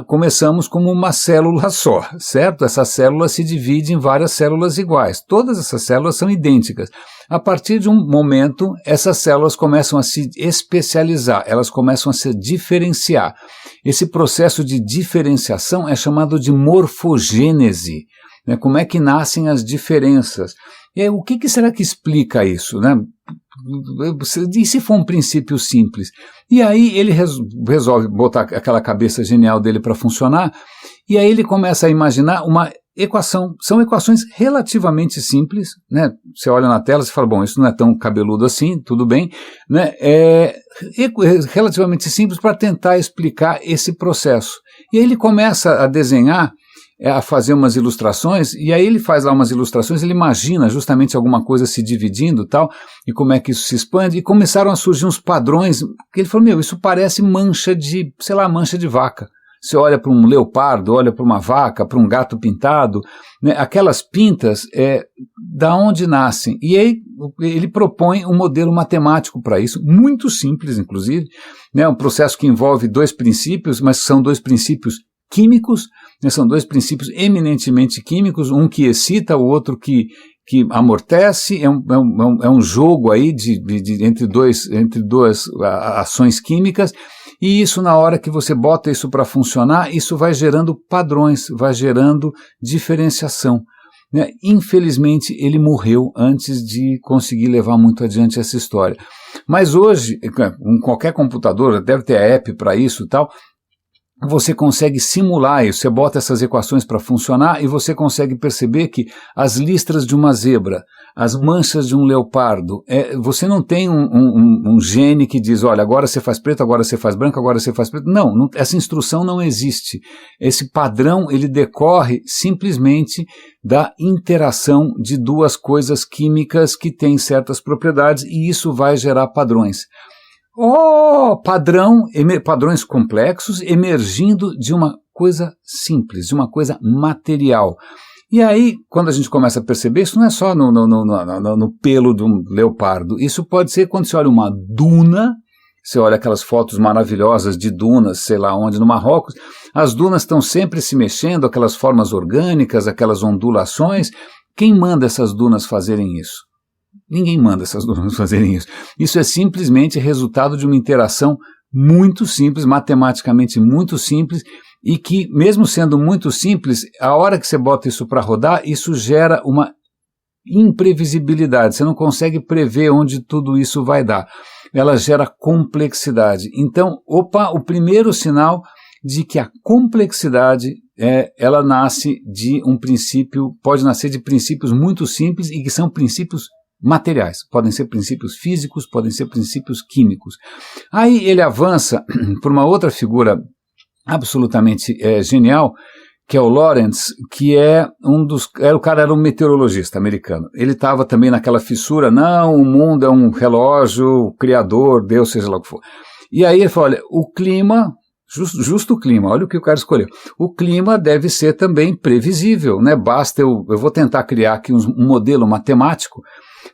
começamos como uma célula só, certo? Essa célula se divide em várias células iguais, todas essas células são idênticas. A partir de um momento, essas células começam a se especializar, elas começam a se diferenciar. Esse processo de diferenciação é chamado de morfogênese, né? Como é que nascem as diferenças? E aí, o que será que explica isso, né? E se for um princípio simples? E aí ele resolve botar aquela cabeça genial dele para funcionar, e aí ele começa a imaginar uma equação. São equações relativamente simples, né? Você olha na tela e fala, bom, isso não é tão cabeludo assim, tudo bem, né? Relativamente simples para tentar explicar esse processo. E aí ele começa a desenhar a fazer umas ilustrações, e aí ele faz lá umas ilustrações, ele imagina justamente alguma coisa se dividindo e tal, e como é que isso se expande, e começaram a surgir uns padrões, que ele falou, isso parece mancha de vaca. Você olha para um leopardo, olha para uma vaca, para um gato pintado, né, aquelas pintas, da onde nascem? E aí ele propõe um modelo matemático para isso, muito simples, inclusive, né, um processo que envolve 2 princípios, mas são 2 princípios químicos, né, são 2 princípios eminentemente químicos, um que excita, o outro que amortece, é um jogo aí entre duas ações químicas, e isso, na hora que você bota isso para funcionar, isso vai gerando padrões, vai gerando diferenciação, né? Infelizmente, ele morreu antes de conseguir levar muito adiante essa história. Mas hoje, com qualquer computador, deve ter app para isso e tal, você consegue simular isso, você bota essas equações para funcionar e você consegue perceber que as listras de uma zebra, as manchas de um leopardo, você não tem um gene que diz, olha, agora você faz preto, agora você faz branco, agora você faz preto. Não, essa instrução não existe. Esse padrão, ele decorre simplesmente da interação de 2 coisas químicas que têm certas propriedades e isso vai gerar padrões. Padrões complexos emergindo de uma coisa simples, de uma coisa material. E aí, quando a gente começa a perceber, isso não é só no pelo de um leopardo, isso pode ser quando você olha uma duna, você olha aquelas fotos maravilhosas de dunas, sei lá onde, no Marrocos, as dunas estão sempre se mexendo, aquelas formas orgânicas, aquelas ondulações. Quem manda essas dunas fazerem isso? Ninguém manda essas dunas fazerem isso. Isso é simplesmente resultado de uma interação muito simples, matematicamente muito simples, e que, mesmo sendo muito simples, a hora que você bota isso para rodar, isso gera uma imprevisibilidade. Você não consegue prever onde tudo isso vai dar. Ela gera complexidade. Então, o primeiro sinal de que a complexidade ela nasce de um princípio, pode nascer de princípios muito simples e que são princípios materiais, podem ser princípios físicos, podem ser princípios químicos. Aí ele avança por uma outra figura absolutamente genial, que é o Lorentz, que o cara era um meteorologista americano. Ele estava também naquela fissura, não, o mundo é um relógio, o criador, Deus, seja lá o que for. E aí ele falou, olha, o clima, justo o clima, olha o que o cara escolheu. O clima deve ser também previsível, né? Basta eu vou tentar criar aqui um modelo matemático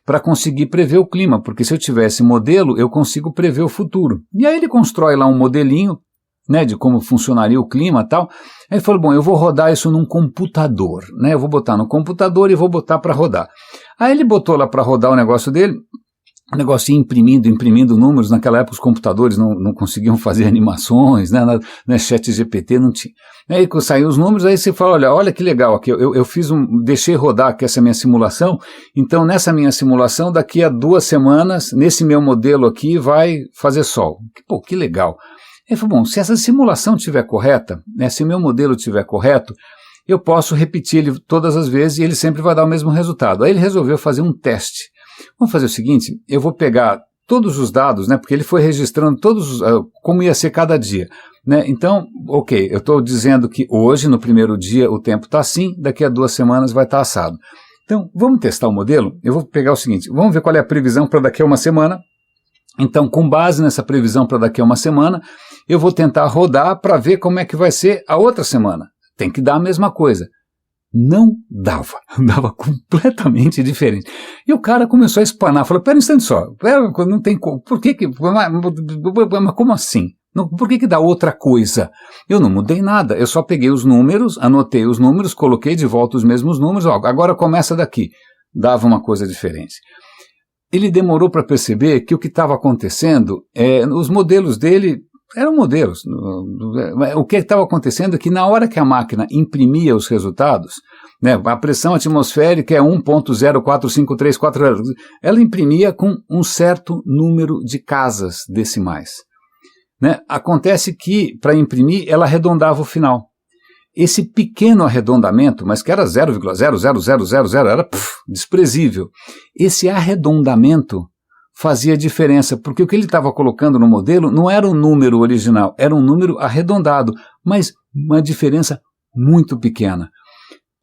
para conseguir prever o clima, porque se eu tivesse modelo, eu consigo prever o futuro. E aí ele constrói lá um modelinho, né, de como funcionaria o clima e tal. Aí ele falou, bom, eu vou rodar isso num computador, né, eu vou botar no computador e vou botar para rodar. Aí ele botou lá para rodar o negócio dele, o negócio ia imprimindo números. Naquela época os computadores não conseguiam fazer animações, né, ChatGPT não tinha. Aí saiu os números, aí você fala, olha que legal, aqui eu deixei rodar aqui essa minha simulação, então nessa minha simulação, daqui a 2 semanas, nesse meu modelo aqui, vai fazer sol. Pô, que legal. Ele falou, bom, se essa simulação estiver correta, né, se o meu modelo estiver correto, eu posso repetir ele todas as vezes e ele sempre vai dar o mesmo resultado. Aí ele resolveu fazer um teste. Vamos fazer o seguinte, eu vou pegar todos os dados, né, porque ele foi registrando como ia ser cada dia, né, então, ok, eu estou dizendo que hoje, no primeiro dia, o tempo está assim, daqui a 2 semanas vai estar assado. Então, vamos testar o modelo? Eu vou pegar o seguinte, vamos ver qual é a previsão para daqui a 1 semana, então, com base nessa previsão para daqui a 1 semana, eu vou tentar rodar para ver como é que vai ser a outra semana. Tem que dar a mesma coisa. Não dava completamente diferente. E o cara começou a espanar, falou, pera um instante só, não tem como, mas como assim? Por que dá outra coisa? Eu não mudei nada, eu só peguei os números, anotei os números, coloquei de volta os mesmos números, agora começa daqui. Dava uma coisa diferente. Ele demorou para perceber que o que estava acontecendo, os modelos dele eram modelos. O que estava acontecendo é que na hora que a máquina imprimia os resultados, né, a pressão atmosférica é 1.045340, ela imprimia com um certo número de casas decimais. Né? Acontece que, para imprimir, ela arredondava o final. Esse pequeno arredondamento, mas que era 0,00000, era desprezível. Esse arredondamento fazia diferença, porque o que ele estava colocando no modelo não era o número original, era um número arredondado, mas uma diferença muito pequena.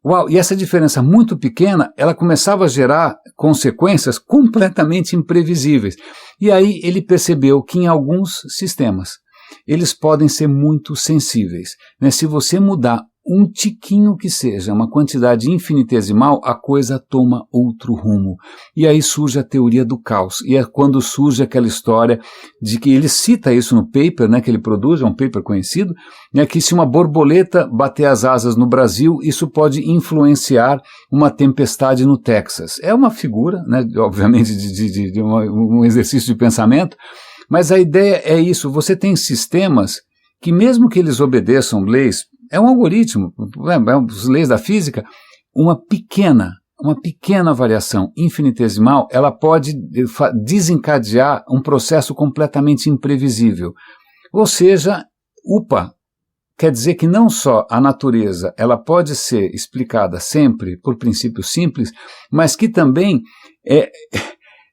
Uau, e essa diferença muito pequena, ela começava a gerar consequências completamente imprevisíveis. E aí ele percebeu que em alguns sistemas, eles podem ser muito sensíveis, né? Se você mudar um tiquinho que seja, uma quantidade infinitesimal, a coisa toma outro rumo. E aí surge a teoria do caos. E é quando surge aquela história de que ele cita isso no paper, né, que ele produz, é um paper conhecido, né, que se uma borboleta bater as asas no Brasil, isso pode influenciar uma tempestade no Texas. É uma figura, né, obviamente, de um exercício de pensamento, mas a ideia é isso. Você tem sistemas que, mesmo que eles obedeçam leis, é um algoritmo, as leis da física, uma pequena variação infinitesimal, ela pode desencadear um processo completamente imprevisível. Ou seja, quer dizer que não só a natureza ela pode ser explicada sempre por princípios simples, mas que também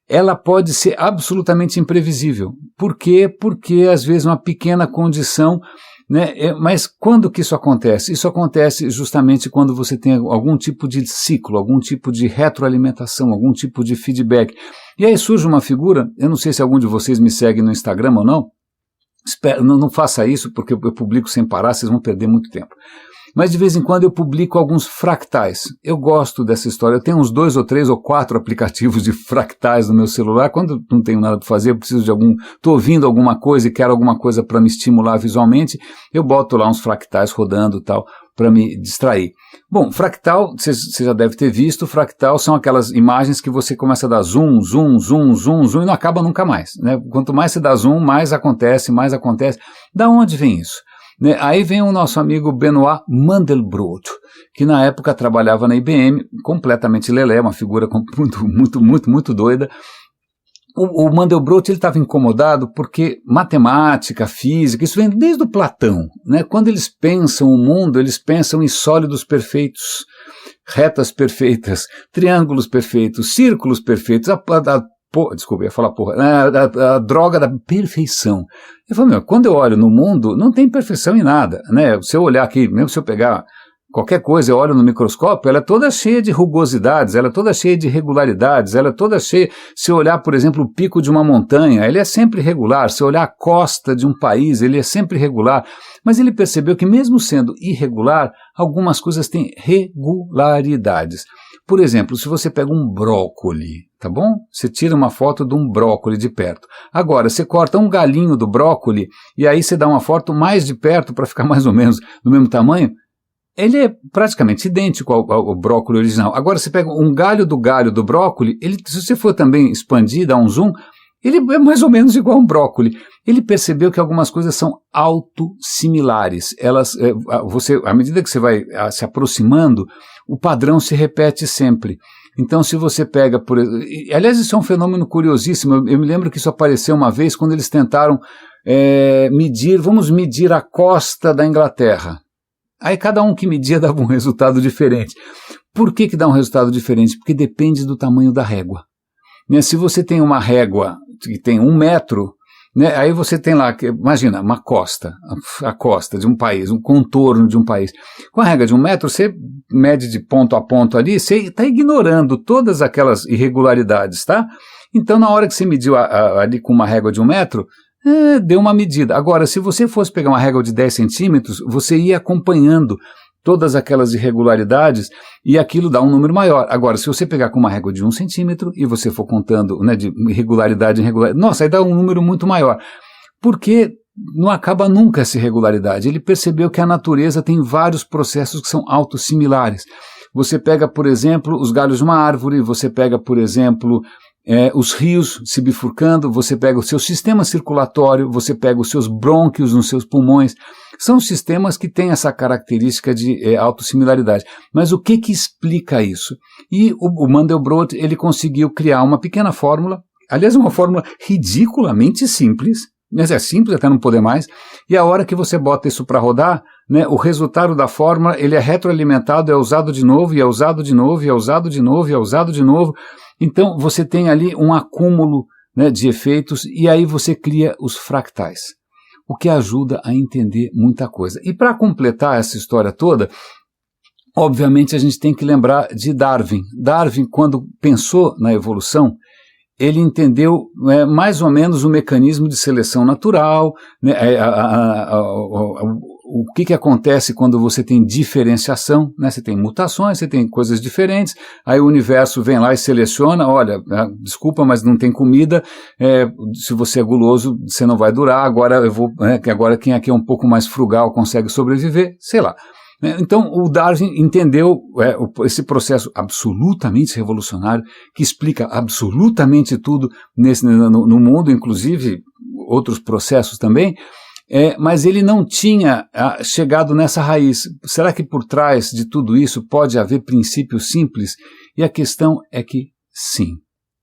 ela pode ser absolutamente imprevisível. Por quê? Porque às vezes uma pequena condição, né? Mas quando que isso acontece? Isso acontece justamente quando você tem algum tipo de ciclo, algum tipo de retroalimentação, algum tipo de feedback. E aí surge uma figura, eu não sei se algum de vocês me segue no Instagram ou não, não faça isso porque eu publico sem parar, vocês vão perder muito tempo. Mas de vez em quando eu publico alguns fractais. Eu gosto dessa história. Eu tenho uns 2 ou 3 ou 4 aplicativos de fractais no meu celular. Quando não tenho nada para fazer, eu preciso de estou ouvindo alguma coisa e quero alguma coisa para me estimular visualmente, eu boto lá uns fractais rodando e tal, para me distrair. Bom, fractal, você já deve ter visto, fractal são aquelas imagens que você começa a dar zoom, zoom, zoom, zoom, zoom e não acaba nunca mais, né? Quanto mais você dá zoom, mais acontece, mais acontece. Da onde vem isso? Né? Aí vem o nosso amigo Benoit Mandelbrot, que na época trabalhava na IBM, completamente lelé, uma figura muito doida. O Mandelbrot estava incomodado porque matemática, física, isso vem desde o Platão, né? Quando eles pensam o mundo, eles pensam em sólidos perfeitos, retas perfeitas, triângulos perfeitos, círculos perfeitos, desculpa, eu ia falar a droga da perfeição. Eu falei, quando eu olho no mundo, não tem perfeição em nada, né? Se eu olhar aqui, mesmo se eu pegar qualquer coisa, eu olho no microscópio, ela é toda cheia de rugosidades, ela é toda cheia de irregularidades, ela é toda cheia, se eu olhar, por exemplo, o pico de uma montanha, ele é sempre irregular, se eu olhar a costa de um país, ele é sempre irregular, mas ele percebeu que mesmo sendo irregular, algumas coisas têm regularidades. Por exemplo, se você pega um brócoli, tá bom? Você tira uma foto de um brócoli de perto. Agora, você corta um galinho do brócoli e aí você dá uma foto mais de perto para ficar mais ou menos do mesmo tamanho. Ele é praticamente idêntico ao brócoli original. Agora, você pega um galho do brócoli, se você for também expandir, dar um zoom, ele é mais ou menos igual a um brócoli. Ele percebeu que algumas coisas são autossimilares. À medida que você vai se aproximando, o padrão se repete sempre. Então, se você pega, aliás, isso é um fenômeno curiosíssimo. Eu me lembro que isso apareceu uma vez quando eles tentaram vamos medir a costa da Inglaterra. Aí cada um que media dava um resultado diferente. Por que dá um resultado diferente? Porque depende do tamanho da régua. Né? Se você tem uma régua que tem 1 metro, né, aí você tem lá, imagina, uma costa, a costa de um país, um contorno de um país. Com a régua de 1 metro, você mede de ponto a ponto ali, você está ignorando todas aquelas irregularidades, tá? Então, na hora que você mediu ali com uma régua de 1 metro, deu uma medida. Agora, se você fosse pegar uma régua de 10 centímetros, você ia acompanhando todas aquelas irregularidades e aquilo dá um número maior. Agora, se você pegar com uma régua de 1 centímetro e você for contando, né, de irregularidade em irregularidade, nossa, aí dá um número muito maior. Porque não acaba nunca essa irregularidade. Ele percebeu que a natureza tem vários processos que são autossimilares. Você pega, por exemplo, os galhos de uma árvore, você pega, por exemplo, os rios se bifurcando, você pega o seu sistema circulatório, você pega os seus brônquios nos seus pulmões. São sistemas que têm essa característica de autossimilaridade. Mas o que explica isso? E o Mandelbrot, ele conseguiu criar uma pequena fórmula, aliás, uma fórmula ridiculamente simples, mas é simples até não poder mais, e a hora que você bota isso para rodar, né, o resultado da fórmula, ele é retroalimentado, é usado de novo, e é usado de novo, e é usado de novo, e é usado de novo. Então, você tem ali um acúmulo, né, de efeitos, e aí você cria os fractais. o que ajuda a entender muita coisa. E para completar essa história toda, obviamente a gente tem que lembrar de Darwin. Darwin, quando pensou na evolução, ele entendeu mais ou menos o mecanismo de seleção natural, né, o que acontece quando você tem diferenciação, né, você tem mutações, você tem coisas diferentes, aí o universo vem lá e seleciona, olha, desculpa, mas não tem comida, se você é guloso, você não vai durar, agora agora quem aqui é um pouco mais frugal consegue sobreviver, sei lá. Então, o Darwin entendeu esse processo absolutamente revolucionário, que explica absolutamente tudo no mundo, inclusive outros processos também, mas ele não tinha chegado nessa raiz. Será que por trás de tudo isso pode haver princípios simples? E a questão é que sim.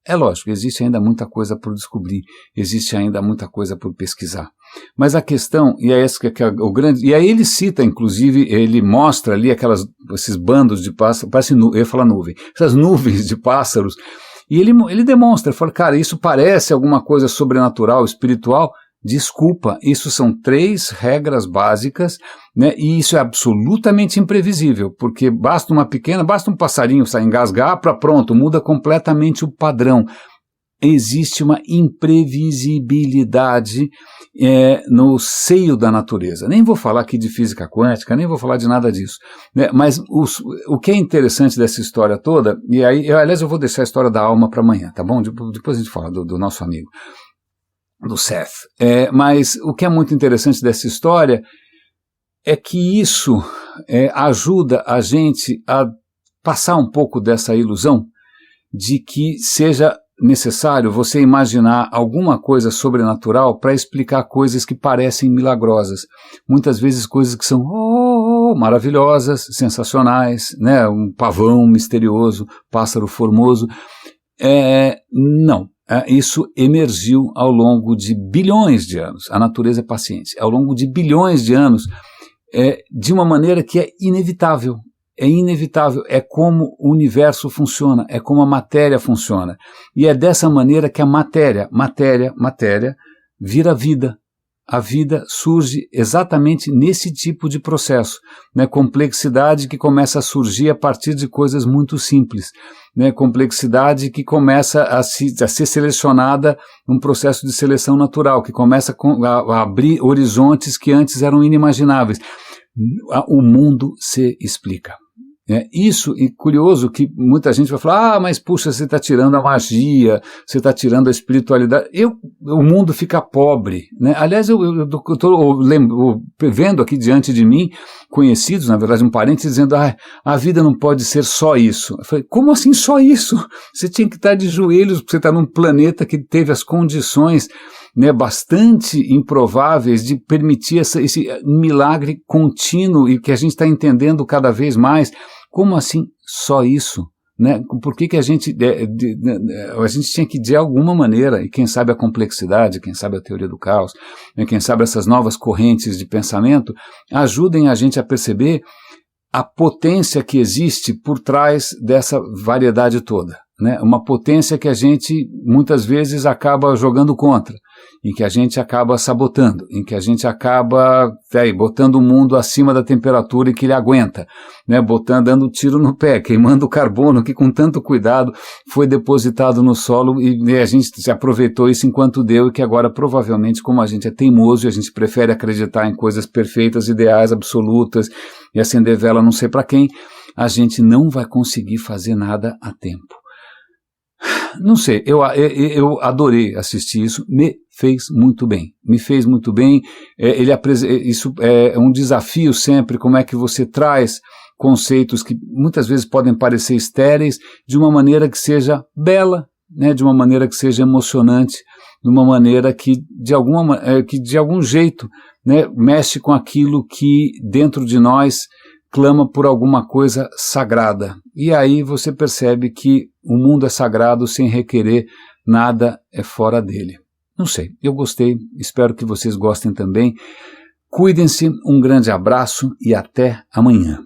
É lógico, existe ainda muita coisa por descobrir, existe ainda muita coisa por pesquisar. Mas a questão, e é esse que é o grande, e aí ele cita, inclusive, ele mostra ali esses bandos de pássaros, eu ia falar nuvem, essas nuvens de pássaros, e ele demonstra, ele fala, cara, isso parece alguma coisa sobrenatural, espiritual. Desculpa, isso são 3 regras básicas, né, e isso é absolutamente imprevisível, porque basta um passarinho engasgar para pronto, muda completamente o padrão. Existe uma imprevisibilidade no seio da natureza. Nem vou falar aqui de física quântica, nem vou falar de nada disso, né, mas o que é interessante dessa história toda, e aí, aliás, eu vou deixar a história da alma para amanhã, tá bom? Depois a gente fala do nosso amigo, do Seth. Mas o que é muito interessante dessa história é que isso ajuda a gente a passar um pouco dessa ilusão de que seja necessário você imaginar alguma coisa sobrenatural para explicar coisas que parecem milagrosas. Muitas vezes coisas que são maravilhosas, sensacionais, né? Um pavão misterioso, pássaro formoso. Não. Isso emergiu ao longo de bilhões de anos. A natureza é paciente. Ao longo de bilhões de anos, de uma maneira que é inevitável. É inevitável. É como o universo funciona. É como a matéria funciona. E é dessa maneira que a matéria vira vida. A vida surge exatamente nesse tipo de processo, né? Complexidade que começa a surgir a partir de coisas muito simples, né? Complexidade que começa a ser selecionada num processo de seleção natural, que começa a abrir horizontes que antes eram inimagináveis. O mundo se explica. Isso, e curioso que muita gente vai falar, mas puxa, você está tirando a magia, você está tirando a espiritualidade, o mundo fica pobre, né? Aliás, eu estou vendo aqui diante de mim, conhecidos, na verdade um parente, dizendo, a vida não pode ser só isso. Eu falei, como assim só isso? Você tinha que estar de joelhos, porque você está num planeta que teve as condições, né, bastante improváveis de permitir esse milagre contínuo e que a gente está entendendo cada vez mais. Como assim só isso? Né? Por que a gente tinha que, de alguma maneira, e quem sabe a complexidade, quem sabe a teoria do caos, né, quem sabe essas novas correntes de pensamento, ajudem a gente a perceber a potência que existe por trás dessa variedade toda. Né? Uma potência que a gente muitas vezes acaba jogando contra, em que a gente acaba sabotando, em que a gente acaba botando o mundo acima da temperatura que ele aguenta, né? Dando tiro no pé, queimando o carbono que com tanto cuidado foi depositado no solo e a gente se aproveitou isso enquanto deu e que agora provavelmente, como a gente é teimoso e a gente prefere acreditar em coisas perfeitas, ideais, absolutas e acender vela não sei para quem, a gente não vai conseguir fazer nada a tempo. Não sei, eu adorei assistir isso, me fez muito bem, isso é um desafio sempre, como é que você traz conceitos que muitas vezes podem parecer estéreis de uma maneira que seja bela, né, de uma maneira que seja emocionante, de uma maneira que de algum jeito, né, mexe com aquilo que dentro de nós clama por alguma coisa sagrada. E aí você percebe que o mundo é sagrado sem requerer nada fora dele. Não sei, eu gostei, espero que vocês gostem também. Cuidem-se, um grande abraço e até amanhã.